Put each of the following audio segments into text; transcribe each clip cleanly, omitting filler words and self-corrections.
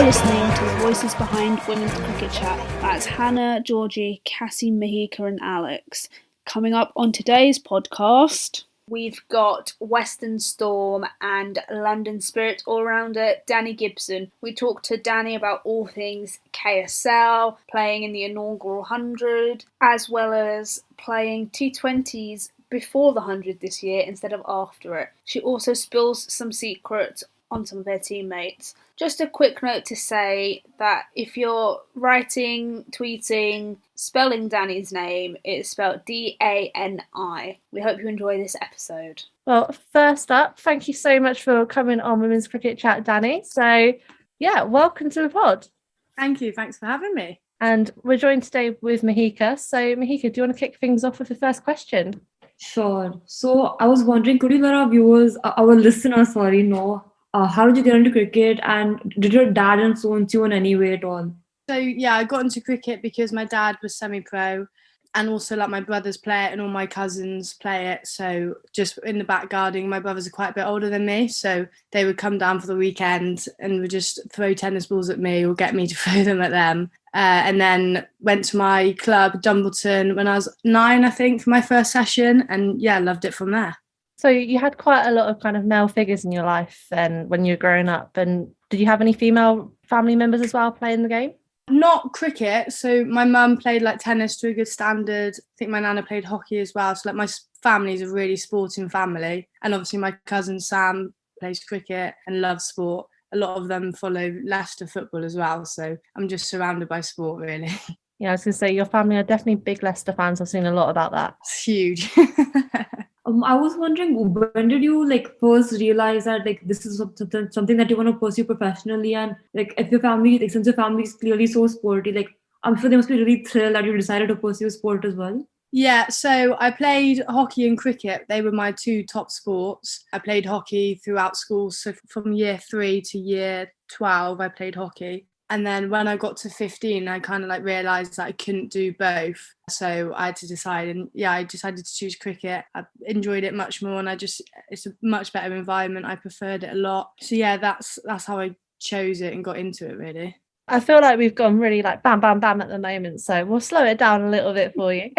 listening to the voices behind Women's Cricket Chat. That's Hannah, Georgie, Cassie, Mihika and Alex. Coming up on today's podcast, we've got Western Storm and London Spirit all-rounder Dani Gibson. We talked to Dani about all things KSL, playing in the inaugural 100, as well as playing T20s before the 100 this year instead of after it. She also spills some secrets on some of their teammates. Just a quick note to say that if you're writing, tweeting, spelling Dani's name, it's spelled Dani. We hope you enjoy this episode. Well, first up, thank you so much for coming on Women's Cricket Chat, Dani. So, yeah, welcome to the pod. Thank you. Thanks for having me. And we're joined today with Mihika. So, Mihika, do you want to kick things off with the first question? Sure. So, I was wondering, could you let our viewers, our listeners, know how did you get into cricket, and did your dad influence you in any way at all? So yeah, I got into cricket because my dad was semi-pro, and also like my brothers play it and all my cousins play it. So just in the back garden, my brothers are quite a bit older than me, so they would come down for the weekend and would just throw tennis balls at me or get me to throw them at them. And then went to my club, Dumbleton, when I was 9, I think, for my first session, and yeah, loved it from there. So you had quite a lot of kind of male figures in your life then when you were growing up. And did you have any female family members as well playing the game? Not cricket. So my mum played like tennis to a good standard. I think my nana played hockey as well. So like my family is a really sporting family. And obviously my cousin Sam plays cricket and loves sport. A lot of them follow Leicester football as well. So I'm just surrounded by sport, really. Yeah, I was going to say your family are definitely big Leicester fans. I've seen a lot about that. It's huge. I was wondering, when did you first realize that this is something that you want to pursue professionally, and if your family, since your family is clearly so sporty, I'm sure they must be really thrilled that you decided to pursue sport as well. Yeah, so I played hockey and cricket. They were my 2 top sports. I played hockey throughout school. So from year 3 to year 12, I played hockey. And then when I got to 15, I kind of realised that I couldn't do both. So I had to decide, and yeah, I decided to choose cricket. I enjoyed it much more, and it's a much better environment. I preferred it a lot. So yeah, that's how I chose it and got into it, really. I feel like we've gone really bam, bam, bam at the moment. So we'll slow it down a little bit for you.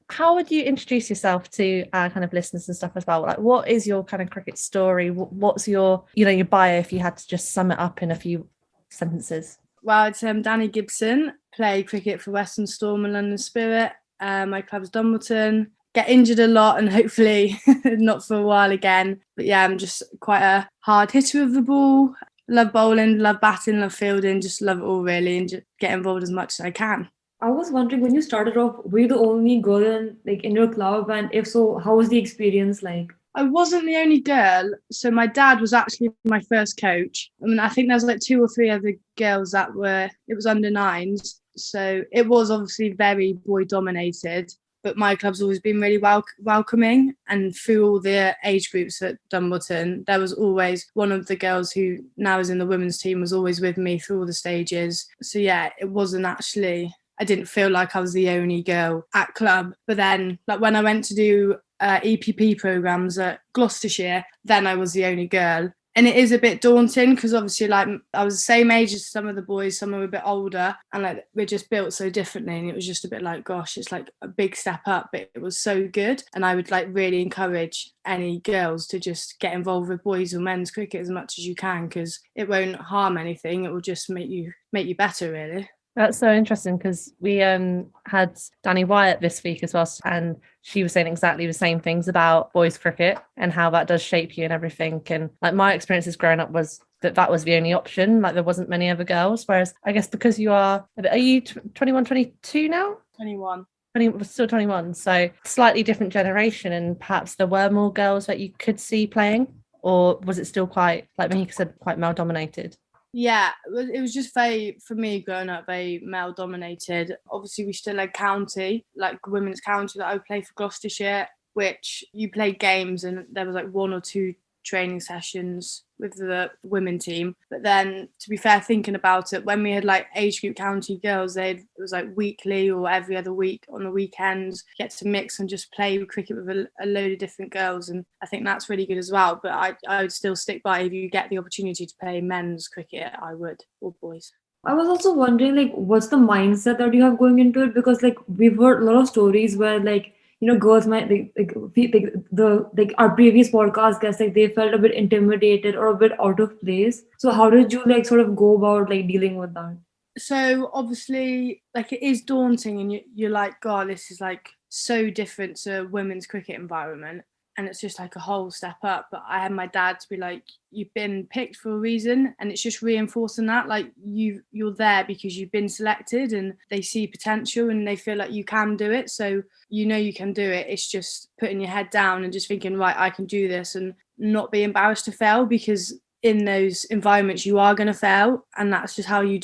How would you introduce yourself to kind of listeners and stuff as well? What is your kind of cricket story? What's your bio, if you had to just sum it up in a few sentences? Well, it's Dani Gibson, play cricket for Western Storm and London Spirit. My club's Dumbleton. Get injured a lot and hopefully not for a while again. But yeah, I'm just quite a hard hitter of the ball. Love bowling, love batting, love fielding, just love it all really, and just get involved as much as I can. I was wondering, when you started off, were you the only girl in your club, and if so, how was the experience like? I wasn't the only girl, so my dad was actually my first coach. I mean, I think there was 2 or 3 other girls it was under 9s, so it was obviously very boy dominated, but my club's always been really welcoming, and through all the age groups at Dumbleton, there was always one of the girls who now is in the women's team was always with me through all the stages. So yeah, it wasn't actually, I didn't feel like I was the only girl at club. But then when I went to do EPP programs at Gloucestershire, then I was the only girl, and it is a bit daunting because obviously I was the same age as some of the boys, some were a bit older, and we're just built so differently, and it was just a bit gosh, it's a big step up, but it was so good. And I would really encourage any girls to just get involved with boys or men's cricket as much as you can, because it won't harm anything, it will just make you better, really. That's so interesting, because we had Dani Wyatt this week as well, and she was saying exactly the same things about boys cricket and how that does shape you and everything. And my experiences growing up was that was the only option. There wasn't many other girls, whereas I guess because are you 21, 22 now? 21. Still 21, so slightly different generation, and perhaps there were more girls that you could see playing, or was it still quite, like Mihika said, quite male dominated? Yeah, it was just for me growing up, very male dominated. Obviously, we still had county, women's county that I would play for Gloucestershire, which you played games and there was 1 or 2 training sessions with the women team. But then, to be fair, thinking about it, when we had like age group county girls, it was like weekly or every other week on the weekends, get to mix and just play cricket with a load of different girls. And I think that's really good as well. But I would still stick by, if you get the opportunity to play men's cricket, I would, or boys. I was also wondering, like, what's the mindset that you have going into it? Because, like, we've heard a lot of stories where, like, girls might our previous podcast guests, like, they felt a bit intimidated or a bit out of place. So how did you like sort of go about like dealing with that? So obviously, like, it is daunting, and you're like, God, this is like so different to women's cricket environment, and it's just like a whole step up. But I had my dad to be like, you've been picked for a reason, and it's just reinforcing that, like, you're there because you've been selected, and they see potential and they feel like you can do it. So you can do it. It's just putting your head down and just thinking, right, I can do this, and not be embarrassed to fail, because in those environments you are going to fail, and that's just how you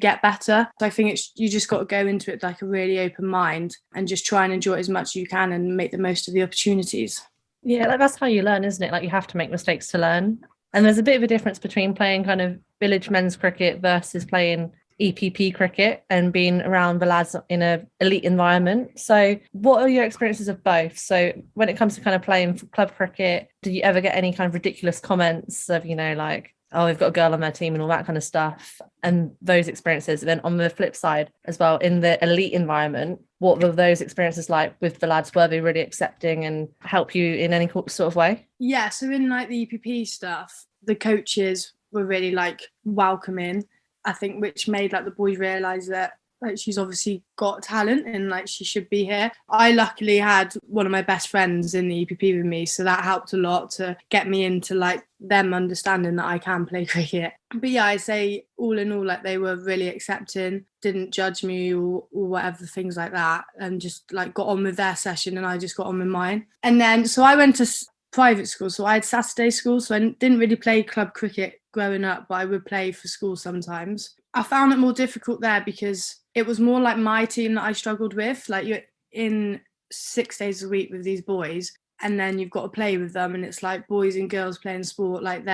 get better. So I think you just got to go into it like a really open mind and just try and enjoy it as much as you can and make the most of the opportunities. Yeah, like that's how you learn, isn't it? Like, you have to make mistakes to learn. And there's a bit of a difference between playing kind of village men's cricket versus playing EPP cricket and being around the lads in an elite environment. So what are your experiences of both? So when it comes to kind of playing club cricket, do you ever get any kind of ridiculous comments of, like, oh, they've got a girl on their team and all that kind of stuff, and those experiences? And then on the flip side as well, in the elite environment, what were those experiences like with the lads? Were they really accepting and help you in any sort of way? Yeah, so in like the EPP stuff, the coaches were really like welcoming, I think, which made like the boys realise that like she's obviously got talent and like she should be here. I luckily had one of my best friends in the EPP with me, so that helped a lot to get me into like them understanding that I can play cricket. But yeah, I say all in all, like, they were really accepting, didn't judge me or whatever, things like that, and just like got on with their session and I just got on with mine. And then so I went to private school, so I had Saturday school, so I didn't really play club cricket growing up, but I would play for school sometimes. I found it more difficult there because it was more like my team that I struggled with. Like, you're in 6 days a week with these boys, and then you've got to play with them, and it's like boys and girls playing sport. Like,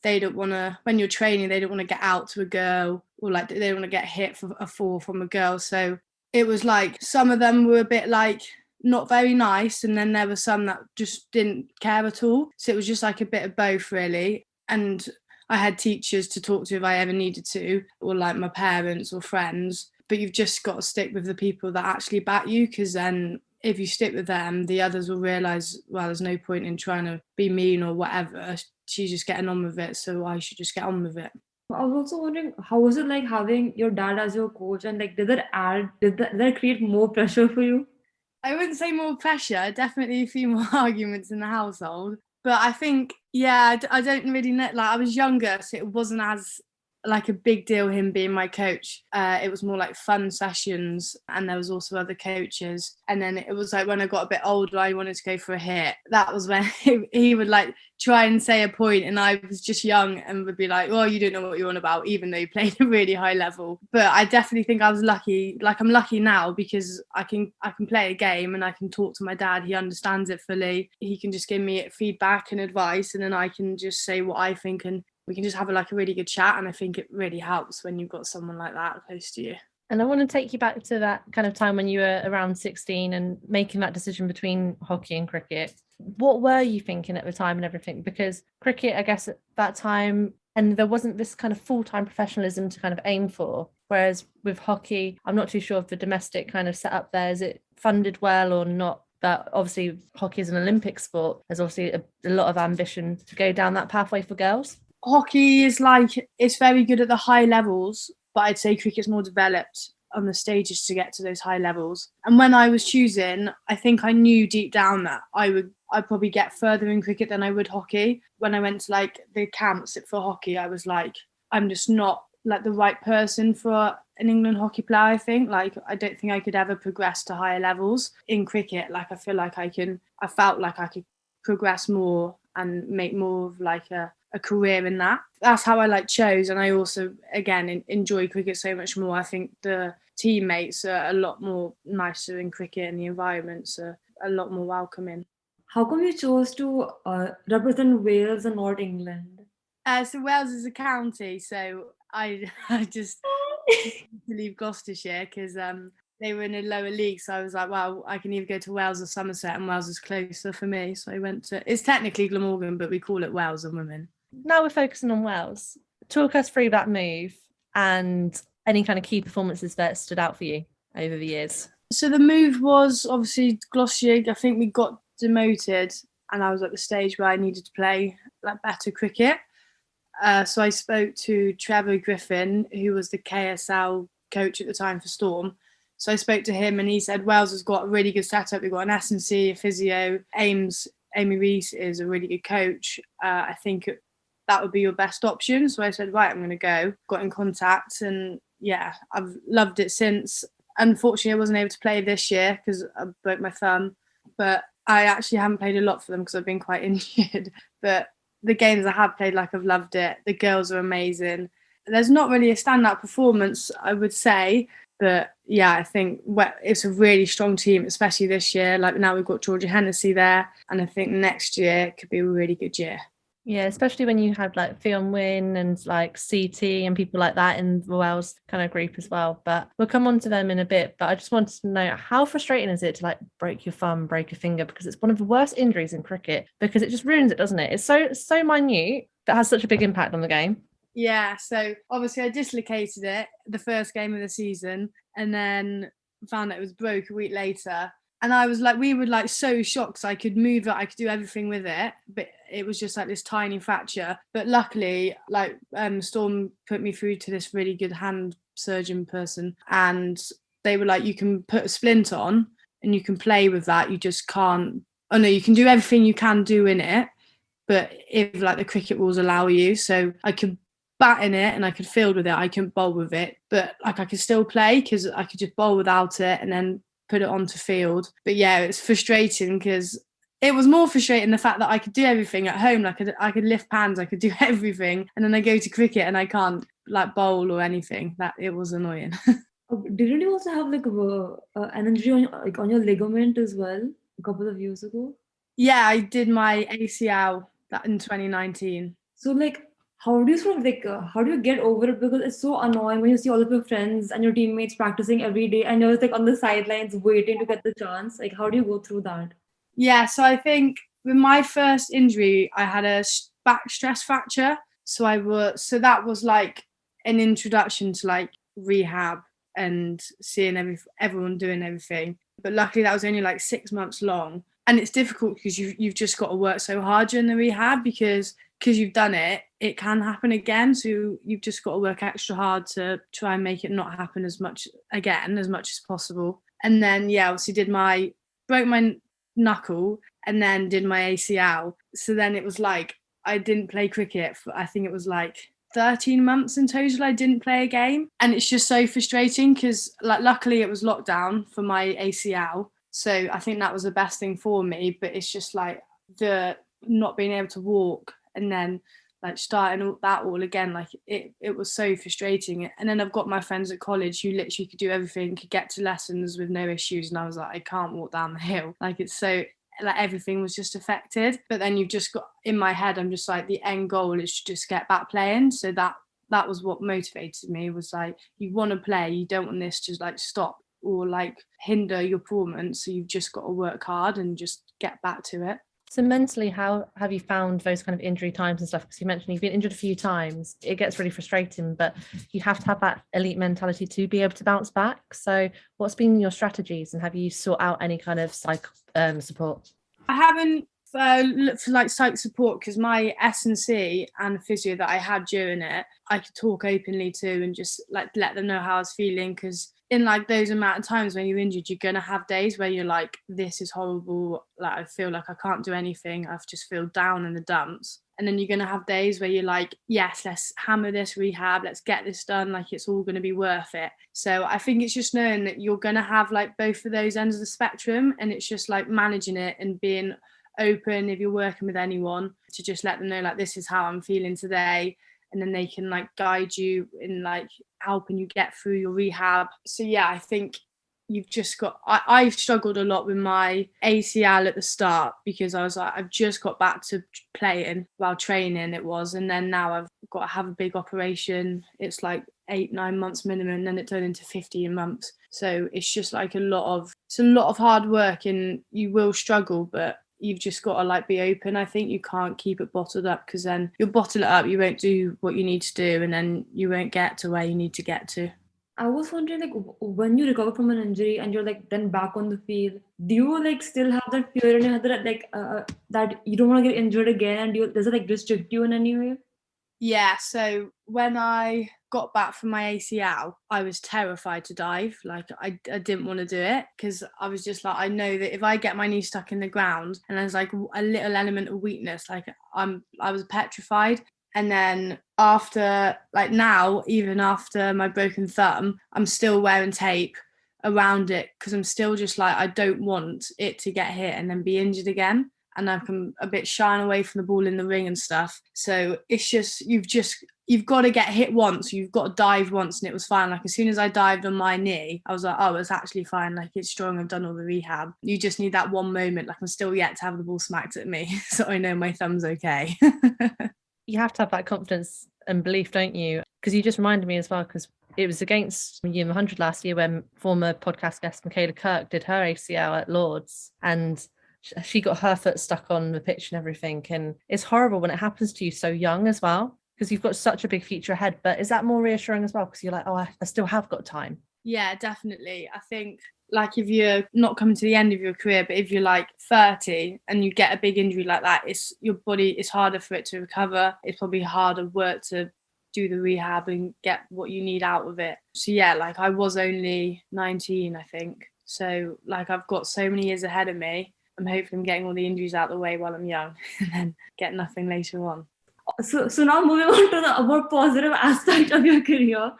they don't want to, when you're training, they don't want to get out to a girl, or like they don't want to get hit for a four from a girl. So it was like some of them were a bit like not very nice, and then there were some that just didn't care at all. So it was just like a bit of both, really. And I had teachers to talk to if I ever needed to, or like my parents or friends. But you've just got to stick with the people that actually back you, because then if you stick with them, the others will realise, well, there's no point in trying to be mean or whatever. She's just getting on with it, so I should just get on with it. I was also wondering, how was it like having your dad as your coach, and like did that create more pressure for you? I wouldn't say more pressure, definitely a few more arguments in the household. But I think, yeah, I don't really know. Like, I was younger, so it wasn't as like a big deal him being my coach. It was more like fun sessions, and there was also other coaches. And then it was like when I got a bit older, I wanted to go for a hit. That was when he would like try and say a point, and I was just young and would be like, oh, you don't know what you're on about, even though you played a really high level. But I definitely think I was lucky. Like, I'm lucky now because I can play a game and I can talk to my dad. He understands it fully. He can just give me feedback and advice, and then I can just say what I think, and we can just have a really good chat. And I think it really helps when you've got someone like that close to you. And I want to take you back to that kind of time when you were around 16 and making that decision between hockey and cricket. What were you thinking at the time and everything? Because cricket, I guess at that time, and there wasn't this kind of full-time professionalism to kind of aim for. Whereas with hockey, I'm not too sure of the domestic kind of setup there. Is it funded well or not? But obviously hockey is an Olympic sport. There's obviously a lot of ambition to go down that pathway for girls. Hockey is like, it's very good at the high levels, but I'd say cricket's more developed on the stages to get to those high levels. And when I was choosing, I think I knew deep down that I'd probably get further in cricket than I would hockey. When I went to like the camps for hockey, I was like, I'm just not like the right person for an England hockey player. I think, like, I don't think I could ever progress to higher levels in cricket. Like, I feel like I felt like I could progress more and make more of like a career in that. That's how I chose. And I also, again, enjoy cricket so much more. I think the teammates are a lot more nicer in cricket, and the environments are a lot more welcoming. How come you chose to represent Wales and not England? So Wales is a county, so I just to leave Gloucestershire because they were in a lower league. So I was like, well, I can either go to Wales or Somerset, and Wales is closer for me. So I went to. It's technically Glamorgan, but we call it Wales and Women. Now we're focusing on Wales. Talk us through that move and any kind of key performances that stood out for you over the years. So the move was obviously Gloucestershire. I think we got demoted, and I was at the stage where I needed to play like better cricket. So I spoke to Trevor Griffin, who was the KSL coach at the time for Storm. So I spoke to him, and he said Wales has got a really good setup. We've got an S&C, a physio. Amy Reese is a really good coach. I think that would be your best option. So I said, right, I'm going to go. Got in contact, and yeah, I've loved it since. Unfortunately, I wasn't able to play this year because I broke my thumb, but I actually haven't played a lot for them because I've been quite injured. But the games I have played, like, I've loved it. The girls are amazing. There's not really a standout performance, I would say, but yeah, I think it's a really strong team, especially this year. Like now we've got Georgia Hennessy there, and I think next year could be a really good year. Yeah, especially when you had like Fionn Wynne and like CT and people like that in the Wales kind of group as well. But we'll come on to them in a bit. But I just wanted to know, how frustrating is it to like break your thumb, break your finger? Because it's one of the worst injuries in cricket, because it just ruins it, doesn't it? It's so minute that has such a big impact on the game. Yeah, so obviously I dislocated it the first game of the season, and then found out it was broke a week later. And I was like, we were like so shocked. I could move it, I could do everything with it, but it was just like this tiny fracture. But luckily, like Storm put me through to this really good hand surgeon person, and they were like, you can put a splint on and you can play with that. You just can't. Oh no, you can do everything you can do in it, but if like the cricket rules allow you, so I could bat in it and I could field with it. I couldn't bowl with it, but like I could still play because I could just bowl without it and then put it onto field. But yeah, it's frustrating because it was more frustrating the fact that I could do everything at home. Like I could lift pans, I could do everything, and then I go to cricket and I can't like bowl or anything. That it was annoying. Didn't you also have like an injury on your ligament as well a couple of years ago? Yeah, I did my ACL that in 2019. So like, how do you sort of like, how do you get over it? Because it's so annoying when you see all of your friends and your teammates practicing every day and you're just like on the sidelines waiting to get the chance. Like, how do you go through that? Yeah, so I think with my first injury, I had a back stress fracture. So that was like an introduction to like rehab and seeing everyone doing everything. But luckily that was only like 6 months long. And it's difficult because you've just got to work so hard during the rehab because you've done it, it can happen again. So you've just got to work extra hard to try and make it not happen as much as possible. And then, yeah, obviously broke my knuckle and then did my ACL. So then it was like, I didn't play cricket for, I think it was like 13 months in total. I didn't play a game. And it's just so frustrating because like, luckily it was lockdown for my ACL. So I think that was the best thing for me, but it's just like the not being able to walk and then like starting that all again, like it was so frustrating. And then I've got my friends at college who literally could do everything, could get to lessons with no issues, and I was like, I can't walk down the hill. Like it's so like everything was just affected. But then you've just got, in my head, I'm just like, the end goal is to just get back playing. So that was what motivated me, was like, you want to play, you don't want this to like stop or like hinder your performance. So you've just got to work hard and just get back to it. So mentally, how have you found those kind of injury times and stuff? Because you mentioned you've been injured a few times. It gets really frustrating, but you have to have that elite mentality to be able to bounce back. So what's been your strategies, and have you sought out any kind of psych support? I haven't looked for like psych support because my S&C and physio that I had during it, I could talk openly to and just like let them know how I was feeling, because in like those amount of times when you're injured, you're going to have days where you're like, this is horrible. Like, I feel like I can't do anything. I just feel down in the dumps. And then you're going to have days where you're like, yes, let's hammer this rehab. Let's get this done. Like, it's all going to be worth it. So I think it's just knowing that you're going to have like both of those ends of the spectrum. And it's just like managing it and being open, if you're working with anyone, to just let them know, like, this is how I'm feeling today. And then they can like guide you in like helping you get through your rehab. So yeah, I think you've just got, I struggled a lot with my ACL at the start because I was like, I've just got back to playing while training it was. And then now I've got to have a big operation. It's like 8-9 months minimum, and then it turned into 15 months. So it's just like it's a lot of hard work, and you will struggle, but you've just got to like be open. I think you can't keep it bottled up, because then you'll bottle it up, you won't do what you need to do, and then you won't get to where you need to get to. I was wondering, like, when you recover from an injury and you're like then back on the field, do you like still have that fear in your head that like that you don't want to get injured again, and does it like restrict you in any way? Yeah, so when I got back from my ACL, I was terrified to dive. Like I didn't want to do it, because I was just like, I know that if I get my knee stuck in the ground and there's like a little element of weakness, like I was petrified. And then after, like now, even after my broken thumb, I'm still wearing tape around it, because I'm still just like, I don't want it to get hit and then be injured again. And I'm a bit shying away from the ball in the ring and stuff. So it's just, you've got to get hit once, you've got to dive once, and it was fine. Like as soon as I dived on my knee, I was like, oh, it's actually fine. Like it's strong, I've done all the rehab. You just need that one moment. Like I'm still yet to have the ball smacked at me, so I know my thumb's okay. You have to have that confidence and belief, don't you? Because you just reminded me as well, because it was against you in the 100 last year when former podcast guest Michaela Kirk did her ACL at Lords, and she got her foot stuck on the pitch and everything. And it's horrible when it happens to you so young as well, because you've got such a big future ahead. But is that more reassuring as well, because you're like, oh, I still have got time? Yeah, definitely. I think like if you're not coming to the end of your career, but if you're like 30 and you get a big injury like that, it's your body, it's harder for it to recover. It's probably harder work to do the rehab and get what you need out of it. So yeah, like I was only 19, I think. So like I've got so many years ahead of me. I'm hoping I'm getting all the injuries out of the way while I'm young, and then get nothing later on. So now moving on to the more positive aspect of your career.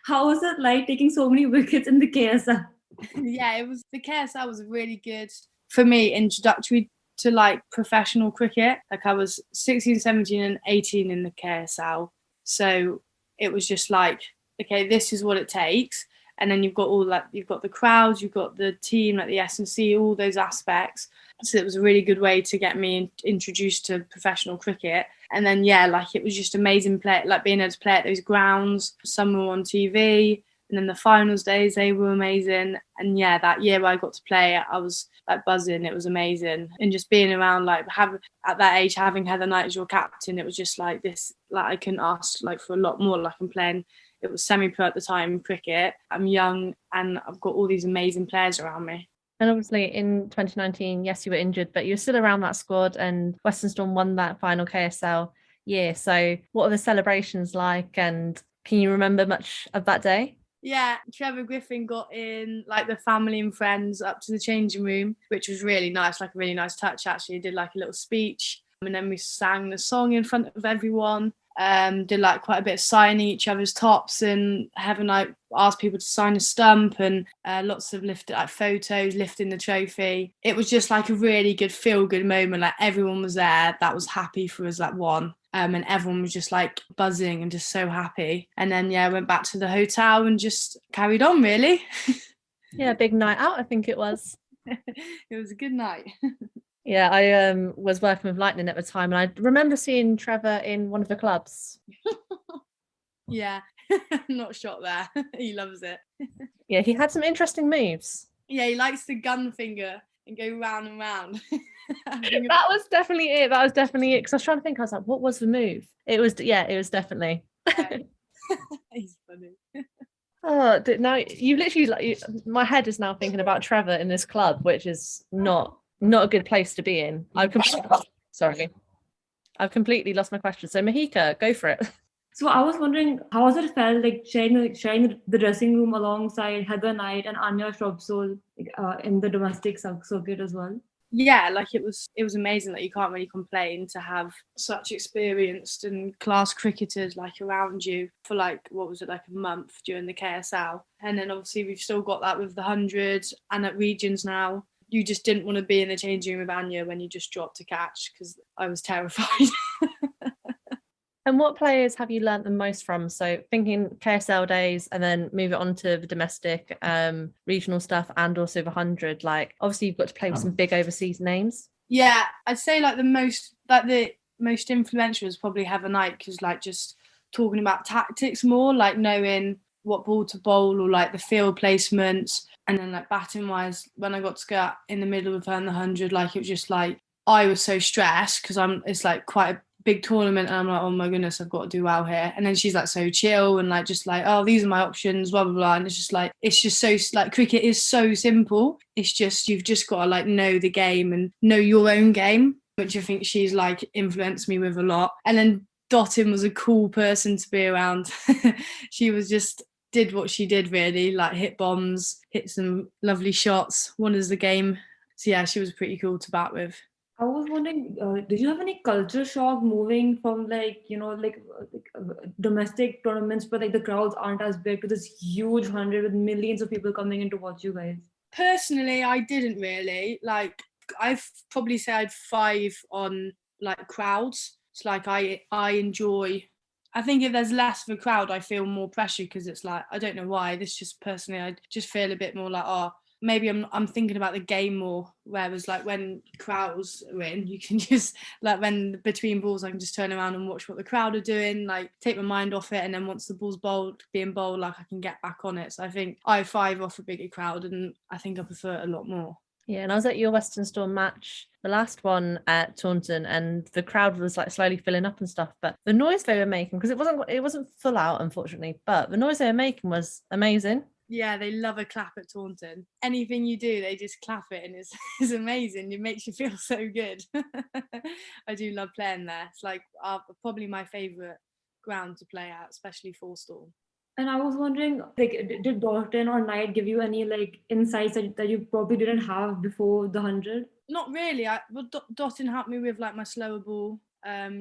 How was it like taking so many wickets in the KSL? Yeah, the KSL was really good for me, introductory to like professional cricket. Like I was 16, 17 and 18 in the KSL. So it was just like, okay, this is what it takes. And then you've got you've got the crowds, you've got the team, like the S&C, all those aspects. So it was a really good way to get me introduced to professional cricket. And then, yeah, like it was just amazing like being able to play at those grounds. Some were on TV. And then the finals days, they were amazing. And yeah, that year I got to play, I was like buzzing. It was amazing. And just being around, like at that age, having Heather Knight as your captain, it was just like this, like I couldn't ask like for a lot more. Like I'm playing, it was semi-pro at the time, cricket. I'm young and I've got all these amazing players around me. And obviously in 2019, yes, you were injured, but you were still around that squad, and Western Storm won that final KSL year. So what are the celebrations like, and can you remember much of that day? Yeah, Trevor Griffin got in like the family and friends up to the changing room, which was really nice, like a really nice touch actually. He did like a little speech, and then we sang the song in front of everyone. Did like quite a bit of signing each other's tops, and Heaven like asked people to sign a stump, and lots of photos lifting the trophy. It was just like a really good feel good moment. Like everyone was there that was happy for us that won. And everyone was just like buzzing and just so happy. And then yeah, went back to the hotel and just carried on really. Yeah, big night out, I think it was. It was a good night. Yeah, I was working with Lightning at the time, and I remember seeing Trevor in one of the clubs. Yeah, not shot there. He loves it. Yeah, he had some interesting moves. Yeah, he likes the gun finger and go round and round. That was definitely it. Because I was trying to think, I was like, what was the move? It was definitely. He's funny. Oh, now you literally my head is now thinking about Trevor in this club, which is not a good place to be in. I've completely lost my question. So Mihika, go for it. So I was wondering, how has it felt like sharing the dressing room alongside Heather Knight and Anya Shrubsole in the domestic circuit as well? Yeah, like it was amazing. Like you can't really complain to have such experienced and class cricketers like around you for like, what was it, like a month during the KSL. And then obviously we've still got that with the 100 and at Regions now. You just didn't want to be in the changing room with Anya when you just dropped to catch, because I was terrified. And what players have you learnt the most from? So thinking KSL days and then move it on to the domestic, regional stuff and also the 100. Like obviously you've got to play with some big overseas names. Yeah, I'd say like the most influential is probably Heather Knight, because like just talking about tactics more, like knowing what ball to bowl or like the field placements, and then like batting wise, when I got to go in the middle with her in the 100, like it was just like I was so stressed because it's like quite a big tournament and I'm like, oh my goodness, I've got to do well here. And then she's like so chill and like just like, oh, these are my options, blah blah blah. And it's just so like cricket is so simple. It's just you've just got to like know the game and know your own game, which I think she's like influenced me with a lot. And then Dottin was a cool person to be around. She was just did what she did really, like hit bombs, hit some lovely shots, won us the game. So yeah, she was pretty cool to bat with. I was wondering, did you have any culture shock moving from domestic tournaments, but like the crowds aren't as big, to this huge 100 with millions of people coming in to watch you guys? Personally, I didn't really. Like, I've probably say I'd 5 on like crowds. It's like I enjoy. I think if there's less of a crowd, I feel more pressure because it's like I don't know why. This just personally, I just feel a bit more like maybe I'm thinking about the game more, whereas like when crowds are in, you can just like when between balls I can just turn around and watch what the crowd are doing, like take my mind off it, and then once the ball's being bowled, like I can get back on it. So I think I 5 off a bigger crowd, and I think I prefer it a lot more. Yeah, and I was at your Western Storm match, the last one at Taunton, and the crowd was like slowly filling up and stuff. But the noise they were making, because it wasn't full out, unfortunately, but the noise they were making was amazing. Yeah, they love a clap at Taunton. Anything you do, they just clap it, and it's amazing. It makes you feel so good. I do love playing there. It's like probably my favourite ground to play at, especially for Storm. And I was wondering, like, did Dalton or Knight give you any like insights that you probably didn't have before the 100? Not really. Dalton helped me with like my slower ball.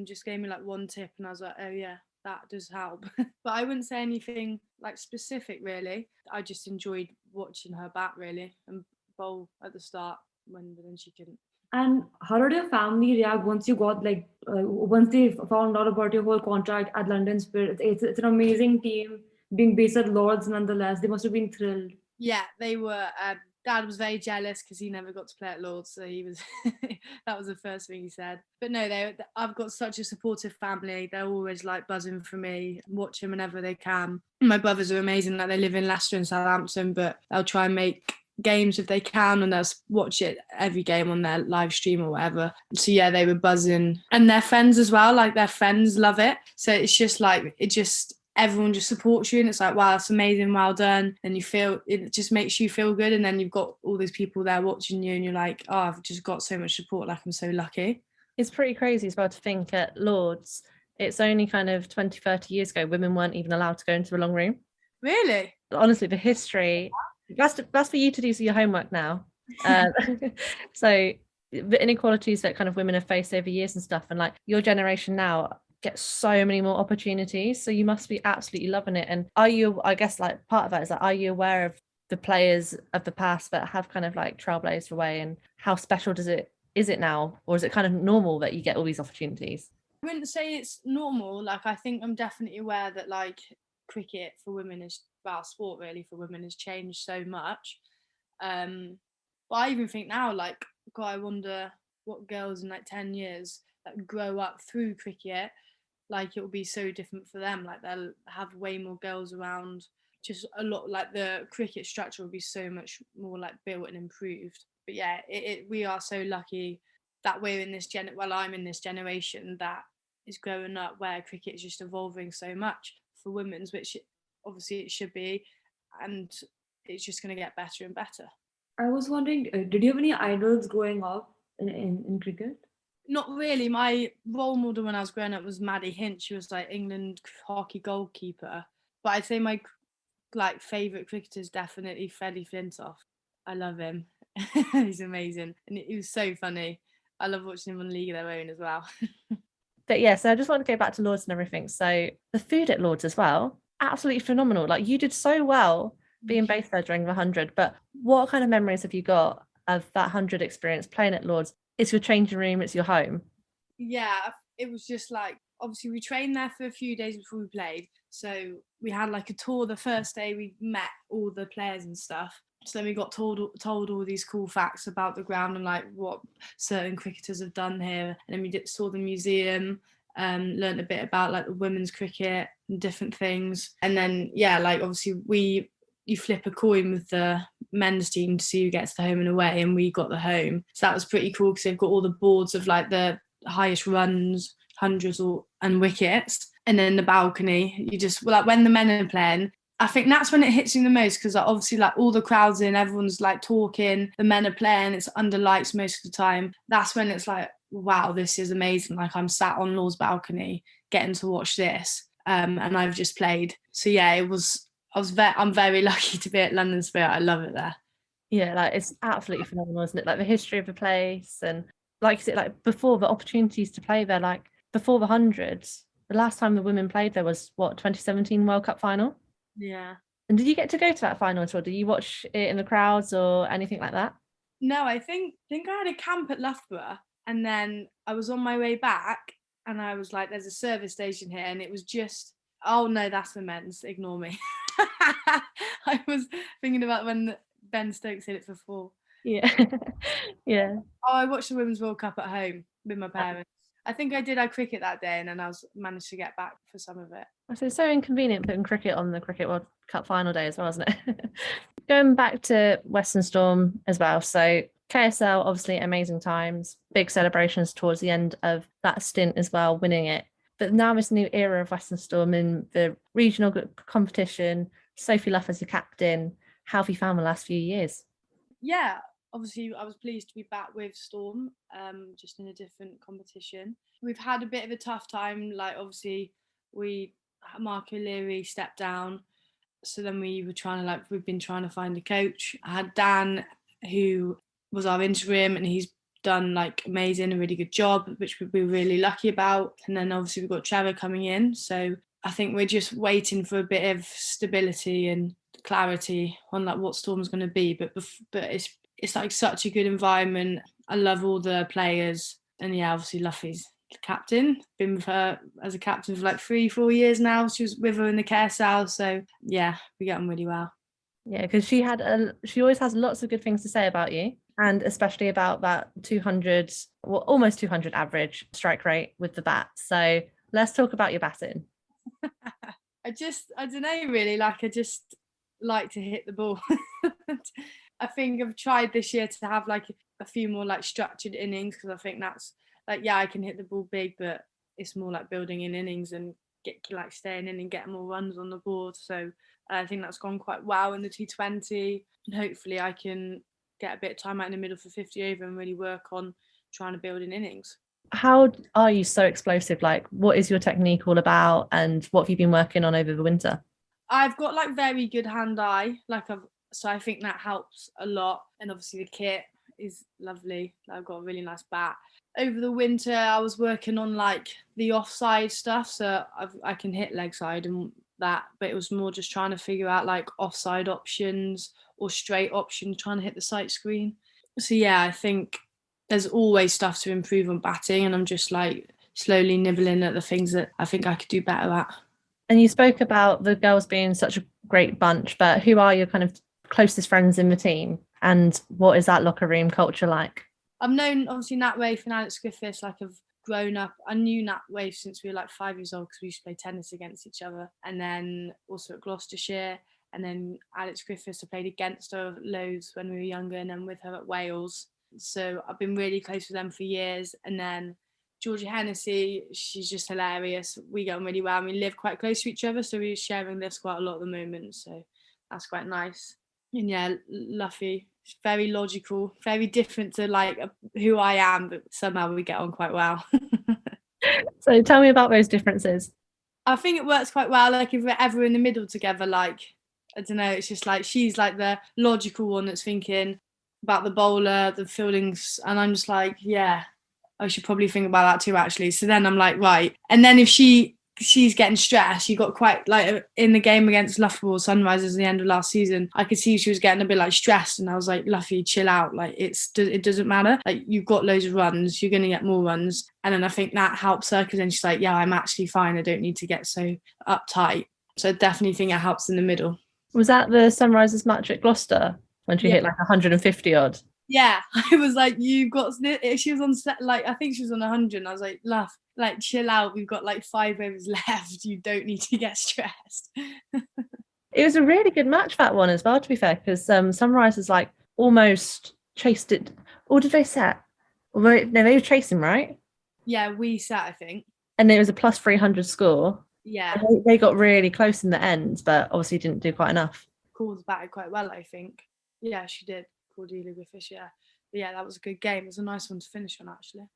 Just gave me like one tip, and I was like, oh yeah, that does help. But I wouldn't say anything like specific really. I just enjoyed watching her bat really and bowl at the start when she couldn't. And how did your family react once you got once they found out about your whole contract at London Spirit? It's an amazing team being based at Lords nonetheless. They must have been thrilled. Yeah, they were. Dad was very jealous because he never got to play at Lords, so he was. That was the first thing he said. But no, I've got such a supportive family. They're always like buzzing for me, watching whenever they can. My brothers are amazing. Like they live in Leicester and Southampton, but they'll try and make games if they can, and they'll watch it every game on their live stream or whatever. So yeah, they were buzzing, and their friends as well. Like their friends love it. So it's just like everyone just supports you, and it's like, wow, it's amazing, well done. And you feel it just makes you feel good, and then you've got all these people there watching you, and you're like, oh, I've just got so much support, like I'm so lucky. It's pretty crazy as well to think at Lords, it's only kind of 20-30 years ago women weren't even allowed to go into the long room. Really? Honestly, the history, that's for you to do your homework now. So the inequalities that kind of women have faced over years and stuff, and like your generation now get so many more opportunities, so you must be absolutely loving it. And are you, I guess like part of that is like, are you aware of the players of the past that have kind of like trailblazed the way, and how special is it now, or is it kind of normal that you get all these opportunities? I wouldn't say it's normal. Like I think I'm definitely aware that like cricket for women sport really for women has changed so much. But I even think now, like, God, I wonder what girls in like 10 years that grow up through cricket, like it will be so different for them. Like they'll have way more girls around, just a lot, like the cricket structure will be so much more like built and improved. But yeah, we are so lucky that we're in this I'm in this generation that is growing up where cricket is just evolving so much for women's, which obviously it should be, and it's just going to get better and better. I was wondering, did you have any idols growing up in cricket? Not really. My role model when I was growing up was Maddie Hinch. She was like England hockey goalkeeper. But I'd say my like favourite cricketer is definitely Freddie Flintoff. I love him. He's amazing, and he was so funny. I love watching him on League of Their Own as well. But yeah, so I just want to go back to Lords and everything. So the food at Lords as well, absolutely phenomenal. Like you did so well being based there during the 100, but what kind of memories have you got of that 100 experience playing at Lords? It's your changing room, it's your home. Yeah, it was just like obviously we trained there for a few days before we played. So we had like a tour. The first day we met all the players and stuff. So then we got told all these cool facts about the ground and like what certain cricketers have done here. And then we saw the museum, learned a bit about like the women's cricket and different things. And then like obviously you flip a coin with the men's team to see who gets the home and away, and we got the home. So that was pretty cool because they've got all the boards of like the highest runs, hundreds and wickets. And then the balcony, you just like when the men are playing, I think that's when it hits you the most because like, obviously like all the crowds in, everyone's like talking, the men are playing, it's under lights most of the time. That's when it's like, wow, this is amazing. Like I'm sat on Law's balcony getting to watch this, and I've just played. So yeah, I'm very lucky to be at London Spirit. I love it there. Yeah, like it's absolutely phenomenal, isn't it? Like the history of the place, and like you said, like before the opportunities to play there, like before the hundreds, the last time the women played there was 2017 World Cup final. Yeah. And did you get to go to that final at all? Did you watch it in the crowds or anything like that? No, I think I had a camp at Loughborough, and then I was on my way back and I was like, there's a service station here, and it was just, oh no, that's the men's, ignore me. I was thinking about when Ben Stokes hit it for 4. Yeah. Yeah. Oh, I watched the Women's World Cup at home with my parents. I think I did our cricket that day, and then I managed to get back for some of it. So it's so inconvenient putting cricket on the Cricket World Cup final day as well, isn't it? Going back to Western Storm as well. So KSL, obviously amazing times, big celebrations towards the end of that stint as well, winning it. But now this new era of Western Storm in the regional competition, Sophie Luff as the captain. How have you found the last few years? Yeah, obviously I was pleased to be back with Storm, just in a different competition. We've had a bit of a tough time, like obviously Mark O'Leary stepped down, so then we've been trying to find a coach. I had Dan, who was our interim, and he's done like amazing, a really good job, which we're really lucky about. And then obviously we've got Trevor coming in, so I think we're just waiting for a bit of stability and clarity on like what Storm's going to be. But it's like such a good environment. I love all the players, and yeah, obviously Luffy's the captain. Been with her as a captain for like 3-4 years now. She was with her in the KSL, so yeah, we get on really well. Yeah, because she always has lots of good things to say about you, and especially about that 200, well, almost 200 average strike rate with the bat. So let's talk about your batting. I don't know really, like I just like to hit the ball. I think I've tried this year to have like a few more like structured innings, because I think that's like, yeah, I can hit the ball big, but it's more like building in innings and staying in and getting more runs on the board. So I think that's gone quite well in the T20, and hopefully I can get a bit of time out in the middle for 50 over and really work on trying to build in innings. How are you so explosive? Like, what is your technique all about, and what have you been working on over the winter? I've got like very good hand-eye, so I think that helps a lot. And obviously the kit is lovely. I've got a really nice bat. Over the winter, I was working on like the offside stuff, so I can hit leg side and that, but it was more just trying to figure out like offside options or straight options, trying to hit the sight screen. So yeah, I think there's always stuff to improve on batting, and I'm just like slowly nibbling at the things that I think I could do better at. And you spoke about the girls being such a great bunch, but who are your kind of closest friends in the team, and what is that locker room culture like? I've known obviously Nat Waif and Alex Griffiths, like I've grown up. I knew Nat Waif since we were like 5 years old, because we used to play tennis against each other, and then also at Gloucestershire. And then Alex Griffiths, I played against her loads when we were younger, and then with her at Wales. So I've been really close with them for years. And then Georgia Hennessy, she's just hilarious. We get on really well, and we live quite close to each other, so we're sharing this quite a lot at the moment, so that's quite nice. And yeah, Luffy, she's very logical, very different to like who I am, but somehow we get on quite well. So tell me about those differences. I think it works quite well, like if we're ever in the middle together, like I don't know, it's just like she's like the logical one that's thinking about the bowler, the fieldings, and I'm just like, yeah, I should probably think about that too, actually. So then I'm like, right. And then if she she's getting stressed. You got quite like in the game against Loughborough Sunrisers at the end of last season, I could see she was getting a bit like stressed, and I was like, Luffy, chill out. Like it doesn't matter. Like you've got loads of runs, you're gonna get more runs. And then I think that helps her, because then she's like, yeah, I'm actually fine. I don't need to get so uptight. So I definitely think it helps in the middle. Was that the Sunrisers match at Gloucester when she hit like 150 odd? Yeah, I was like, you've got. She was on set, like I think she was on 100. And I was like, Luff, like chill out. We've got like 5 overs left. You don't need to get stressed. It was a really good match, that one as well, to be fair, because Sunrisers like almost chased it. Or did they set? No, they were chasing, right? Yeah, we set, I think. And it was a plus 300 score. Yeah. They got really close in the end, but obviously didn't do quite enough. Called batted quite well, I think. Yeah, she did. Cordelia with Fish, yeah. But yeah, that was a good game. It was a nice one to finish on, actually.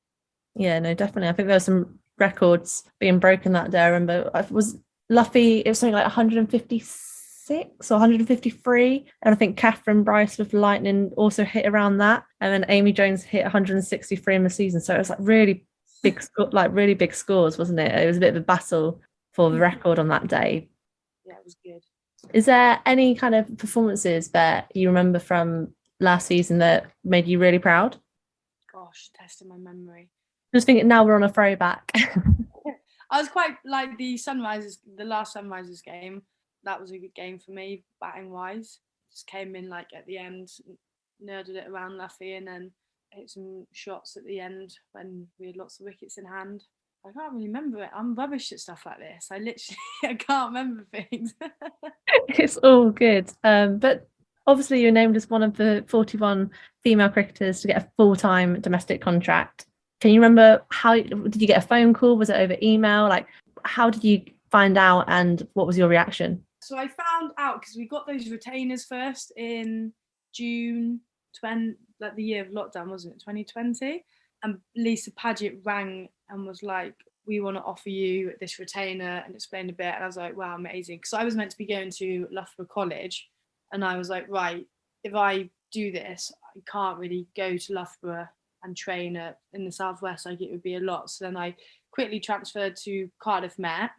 Yeah, no, definitely. I think there were some records being broken that day. I remember it was Luffy, it was something like 156 or 153. And I think Catherine Bryce with Lightning also hit around that. And then Amy Jones hit 163 in the season. So it was like really big scores, wasn't it? It was a bit of a battle for the record on that day. Yeah, it was good. Is there any kind of performances that you remember from last season that made you really proud? Gosh, testing my memory. Just thinking now we're on a throwback. I was quite like the last Sunrisers game. That was a good game for me, batting wise. Just came in like at the end, nerded it around Luffy, and then hit some shots at the end when we had lots of wickets in hand. I can't really remember it. I'm rubbish at stuff like this. I can't remember things. It's all good. But obviously you're named as one of the 41 female cricketers to get a full-time domestic contract. Can you remember how did you get a phone call? Was it over email? Like, how did you find out, and what was your reaction? So I found out because we got those retainers first in June 20, like the year of lockdown, wasn't it? 2020. And Lisa Paget rang and was like, we want to offer you this retainer, and explained a bit. And I was like, wow, amazing. Because I was meant to be going to Loughborough College, and I was like, right, if I do this, I can't really go to Loughborough and train in the southwest. Like it would be a lot. So then I quickly transferred to Cardiff Met.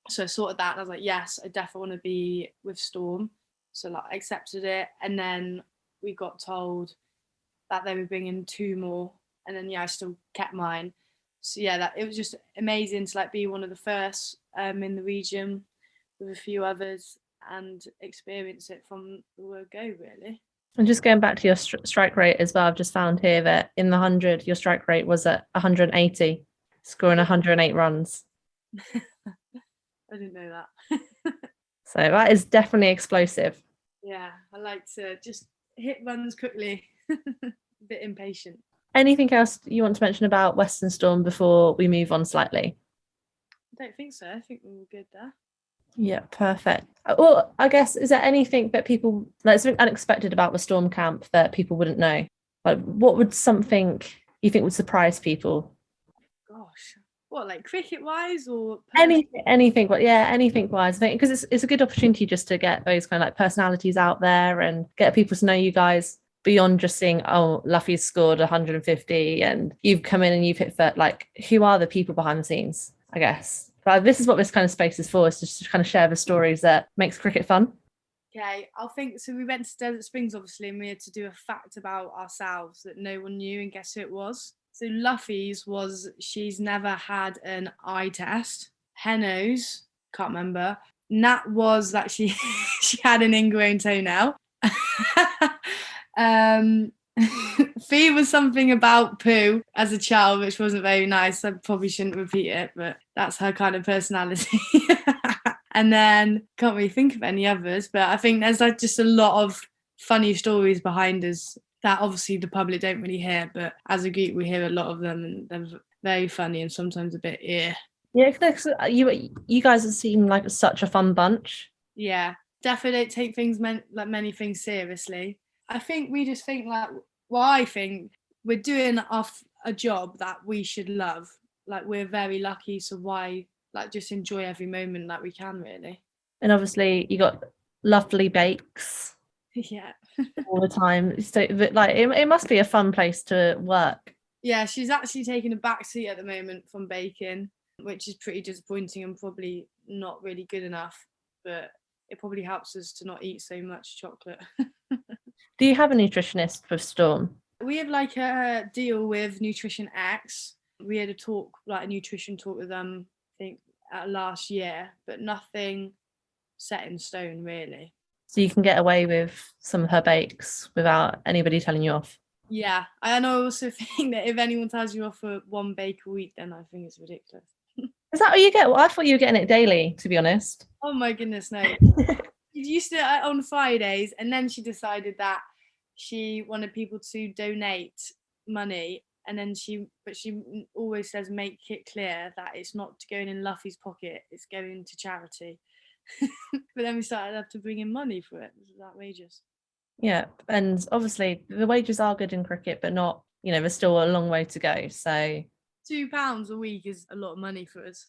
So I sorted that, and I was like, yes, I definitely want to be with Storm. So like I accepted it, and then we got told that they were bringing 2 more, and then I still kept mine. So yeah, it was just amazing to like be one of the first in the region with a few others and experience it from the word go, really. And just going back to your strike rate as well, I've just found here that in the 100, your strike rate was at 180, scoring 108 runs. I didn't know that. So that is definitely explosive. Yeah, I like to just hit runs quickly. A bit impatient. Anything else you want to mention about Western Storm before we move on slightly? I don't think so. I think we're all good there. Yeah, perfect. Well, I guess, is there anything that people, like something unexpected about the Storm camp that people wouldn't know? Like, what would something you think would surprise people? Gosh, what, like cricket wise or anything? But yeah, anything wise. I think because it's a good opportunity just to get those kind of like personalities out there and get people to know you guys beyond just seeing, oh, Luffy's scored 150 and you've come in and you've hit 30. Like, who are the people behind the scenes? I guess. But this is what this kind of space is for, is just to kind of share the stories that makes cricket fun. Okay, I think so. We went to Desert Springs, obviously, and we had to do a fact about ourselves that no one knew, and guess who it was? So Luffy's was she's never had an eye test. Henno's, can't remember. Nat was that she had an ingrown toenail. Fee was something about poo as a child, which wasn't very nice. I probably shouldn't repeat it, but that's her kind of personality. And then can't really think of any others, but I think there's like just a lot of funny stories behind us that obviously the public don't really hear, but as a group we hear a lot of them, and they're very funny and sometimes a bit Yeah, you guys seem like such a fun bunch. Yeah, definitely don't take things like many things seriously. I think we just think like, well, I think we're doing a job that we should love. Like, we're very lucky, so why like just enjoy every moment that we can, really. And obviously you got lovely bakes. Yeah. All the time. So like it must be a fun place to work. Yeah, she's actually taking a back seat at the moment from baking. which is pretty disappointing and probably not really good enough. But it probably helps us to not eat so much chocolate. Do you have a nutritionist for Storm? We have like a deal with Nutrition X. We had a nutrition talk with them, I think, last year, but nothing set in stone really. So you can get away with some of her bakes without anybody telling you off? Yeah, and I also think that if anyone tells you off for one bake a week, then I think it's ridiculous. Is that what you get? Well, I thought you were getting it daily, to be honest. Oh my goodness, no. She used to on Fridays, and then she decided that she wanted people to donate money, and then she always says make it clear that it's not going in Luffy's pocket, it's going to charity. But then we started up to bring in money for it. This is outrageous. Yeah, and obviously the wages are good in cricket, but not, there's still a long way to go. So £2 a week is a lot of money for us.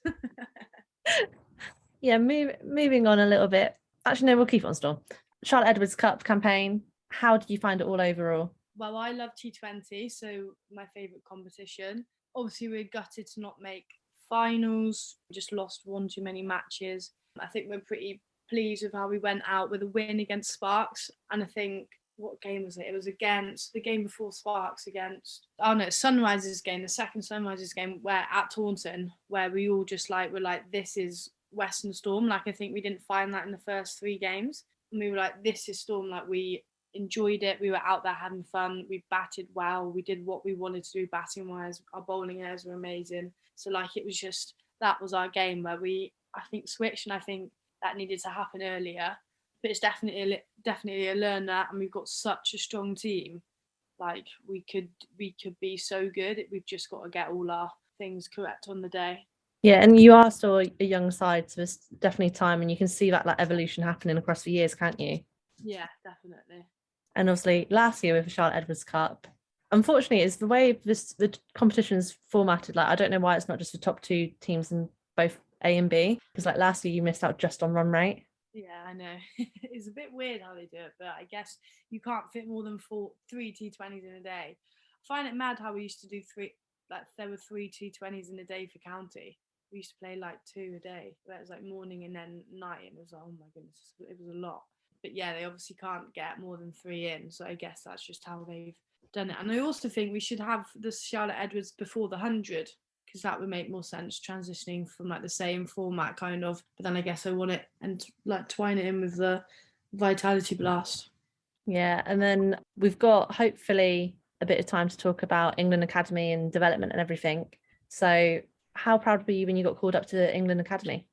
yeah, moving on a little bit. Actually, no, we'll keep it on Storm. Charlotte Edwards Cup campaign. How did you find it all overall? Well, I love T20, so my favourite competition. Obviously, we're gutted to not make finals. We just lost one too many matches. I think we're pretty pleased with how we went out with a win against Sparks. And I think, what game was it? It was against the game before Sparks Sunrise's game, the second Sunrise's game, where at Taunton, where we all just were like, this is Western Storm. I think we didn't find that in the first 3 games. And we were like, this is Storm. We enjoyed it. We were out there having fun. We batted well. We did what we wanted to do batting wise. Our bowling airs were amazing. So it was just, that was our game where we, I think, switched, and I think that needed to happen earlier. But it's definitely a learner, and we've got such a strong team. We could be so good. We've just got to get all our things correct on the day. Yeah, and you are still a young side, so there's definitely time, and you can see that evolution happening across the years, can't you? Yeah, definitely. And obviously last year with the Charlotte Edwards Cup, unfortunately, it's the way the competition's formatted. I don't know why it's not just the top 2 teams in both A and B, because last year you missed out just on run rate. Yeah, I know. It's a bit weird how they do it, but I guess you can't fit more than 3 T20s in a day. I find it mad how we used to do 3, there were 3 T20s in a day for county. We used to play 2 a day. That was morning and then night, and it was oh my goodness, it was a lot. But yeah, they obviously can't get more than 3 in, so I guess that's just how they've done it. And I also think we should have the Charlotte Edwards before the 100, because that would make more sense, transitioning from the same format kind of. But then I guess I want it and twine it in with the Vitality Blast. Yeah, and then we've got hopefully a bit of time to talk about England Academy and development and everything. So how proud were you when you got called up to the England Academy?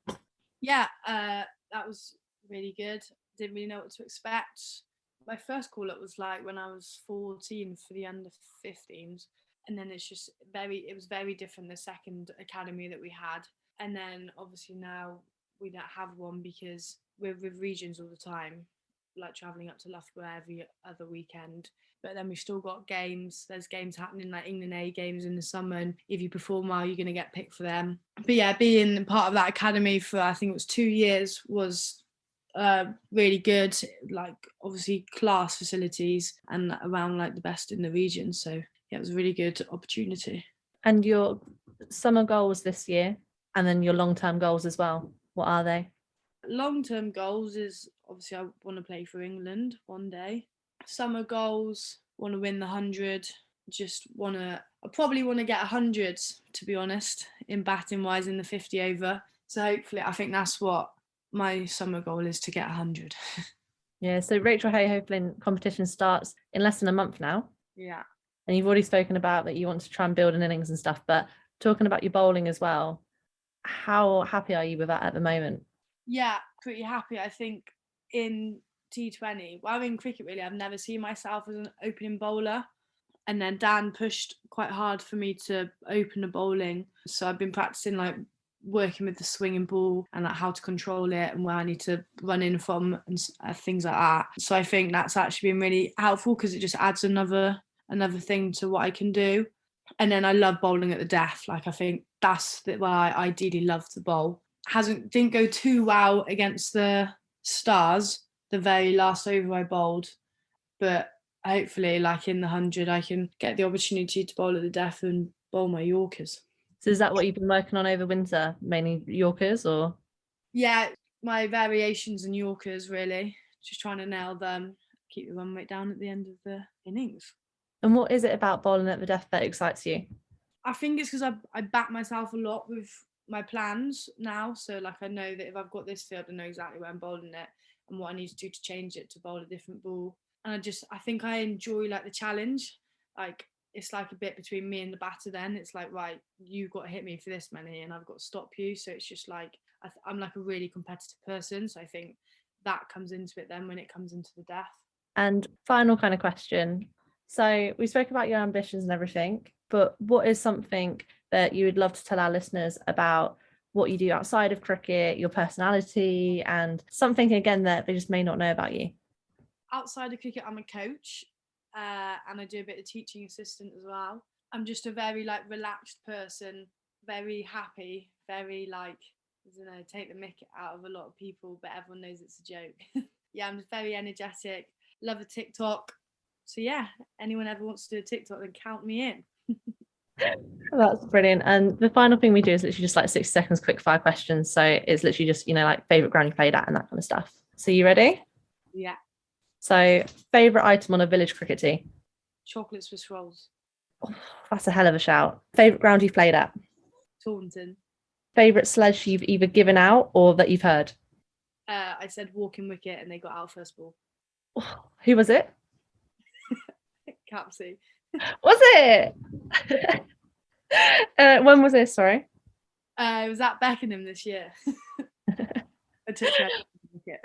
Yeah, that was really good. Didn't really know what to expect. My first call up was when I was 14 for the under 15s, and then it was very different the second academy that we had. And then obviously now we don't have one because we're with regions all the time, traveling up to Loughborough every other weekend. But then we've still got games. There's games happening England A games in the summer, and if you perform well, you're going to get picked for them. But yeah, being part of that academy for I think it was 2 years was really good. Obviously class facilities and around the best in the region. So yeah, it was a really good opportunity. And your summer goals this year, and then your long-term goals as well, what are they? Long-term goals is obviously I want to play for England one day. Summer goals, want to win the 100. I probably want to get 100, to be honest, in batting wise in the 50 over. So hopefully, I think that's what my summer goal is, to get 100. Yeah, so Rachel Hayhoe Flynn competition starts in less than a month now. Yeah. And you've already spoken about that you want to try and build an innings and stuff, but talking about your bowling as well, how happy are you with that at the moment? Yeah, pretty happy. I think in T20, in cricket really, I've never seen myself as an opening bowler. And then Dan pushed quite hard for me to open a bowling. So I've been practicing working with the swinging ball and how to control it and where I need to run in from and things like that. So I think that's actually been really helpful because it just adds another thing to what I can do. And then I love bowling at the death. I think that's where I ideally love to bowl. Didn't go too well against the Stars, the very last over I bowled, but hopefully in the 100 I can get the opportunity to bowl at the death and bowl my Yorkers. So is that what you've been working on over winter? Mainly Yorkers or? Yeah, my variations and Yorkers, really. Just trying to nail them, keep the run rate down at the end of the innings. And what is it about bowling at the death that excites you? I think it's because I back myself a lot with my plans now. So, like, I know that if I've got this field, I know exactly where I'm bowling it and what I need to do to change it to bowl a different ball. And I think I enjoy, like, the challenge. Like, it's like a bit between me and the batter then. It's like, right, you've got to hit me for this many and I've got to stop you. So it's just like, I'm like a really competitive person. So I think that comes into it then when it comes into the death. And final kind of question. So we spoke about your ambitions and everything, but what is something that you would love to tell our listeners about what you do outside of cricket, your personality, and something again that they just may not know about you? Outside of cricket, I'm a coach and I do a bit of teaching assistant as well. I'm just a very like relaxed person, very happy, very like, I don't know, take the mick out of a lot of people, but everyone knows it's a joke. Yeah, I'm just very energetic, love a TikTok. So yeah, anyone ever wants to do a TikTok, then count me in. That's brilliant. And the final thing we do is literally just like 60 seconds quick fire questions. So it's literally just, like favourite ground you played at and that kind of stuff. So you ready? Yeah. So favourite item on a village cricket tee? Chocolate Swiss rolls. Oh, that's a hell of a shout. Favourite ground you've played at? Taunton. Favourite sledge you've either given out or that you've heard? I said walking wicket and they got out first ball. Oh, who was it? Capsy. Was it? When was this? Sorry. It was at Beckenham this year. I took care of the wicket.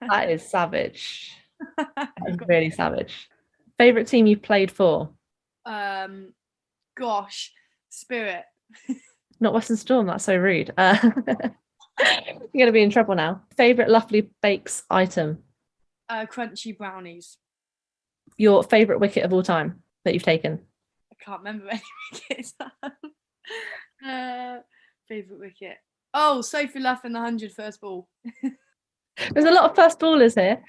That is savage. That is really savage. Favourite team you've played for? Gosh, Spirit. Not Western Storm, that's so rude. You're going to be in trouble now. Favourite Lovely Bakes item? Crunchy brownies. Your favourite wicket of all time that you've taken? I can't remember any wickets. Favourite wicket. Oh, Sophie Luff in the 100 first ball. There's a lot of first ballers here.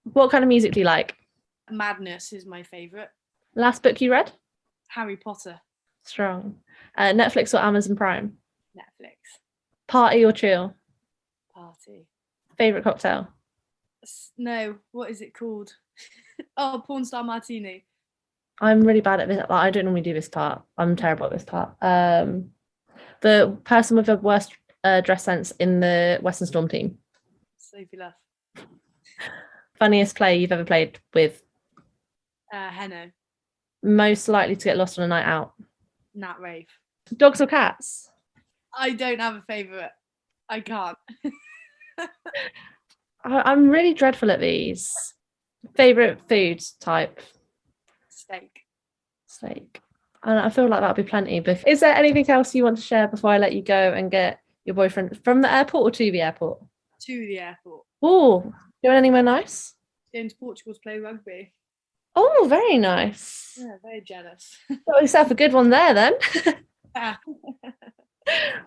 What kind of music do you like? Madness is my favourite. Last book you read? Harry Potter. Strong. Netflix or Amazon Prime? Netflix. Party or chill? Party. Favourite cocktail? No, what is it called? Oh, Porn Star Martini. I'm really bad at this. I don't normally do this part. I'm terrible at this part. The person with the worst dress sense in the Western Storm team? Sophie Luff. Funniest player you've ever played with? Henno. Most likely to get lost on a night out? Nat Rave. Dogs or cats? I don't have a favourite. I can't. I'm really dreadful at these. Favourite food type? Steak. And I feel like that'll be plenty. But is there anything else you want to share before I let you go and get your boyfriend from the airport or to the airport? To the airport. Oh, going anywhere nice? Going to Portugal to play rugby. Oh, very nice. Yeah, very jealous. Got yourself a good one there then.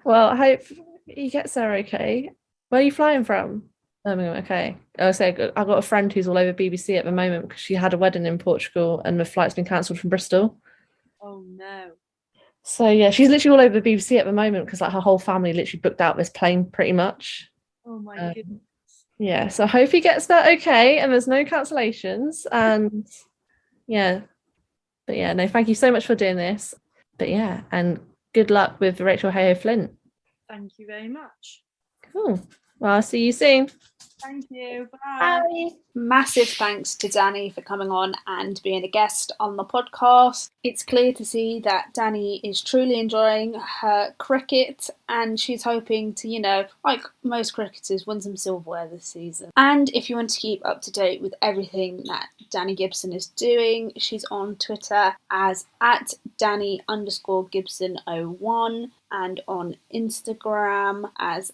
Well, I hope he gets there okay. Where are you flying from? Okay. I've got a friend who's all over BBC at the moment because she had a wedding in Portugal and the flight's been cancelled from Bristol. Oh no. So yeah, she's literally all over the BBC at the moment because like her whole family literally booked out this plane pretty much. Oh my goodness. Yeah, so I hope he gets there okay and there's no cancellations. And yeah, but yeah, no, thank you so much for doing this. But yeah, and good luck with Rachel Hayo Flint. Thank you very much. Cool. Well, I'll see you soon. Thank you. Bye. Bye. Massive thanks to Dani for coming on and being a guest on the podcast. It's clear to see that Dani is truly enjoying her cricket and she's hoping to, like most cricketers, win some silverware this season. And if you want to keep up to date with everything that Dani Gibson is doing, she's on Twitter as @Dani_Gibson01 and on Instagram as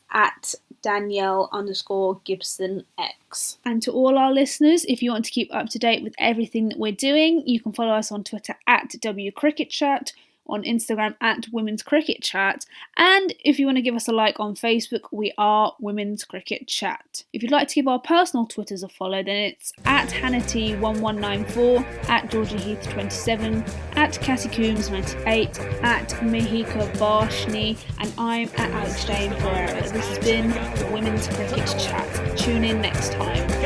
@Danielle_GibsonX. And to all our listeners, if you want to keep up to date with everything that we're doing, you can follow us on Twitter @WCricketChat, on Instagram at Women's Cricket Chat. And if you want to give us a like on Facebook, we are Women's Cricket Chat. If you'd like to give our personal Twitters a follow, then it's at HannahT1194, at GeorgieHeath27, at CassieCoombs98, at Mihika Barshni, and I'm at Alex Jane Pereira. This has been Women's Cricket Chat. Tune in next time.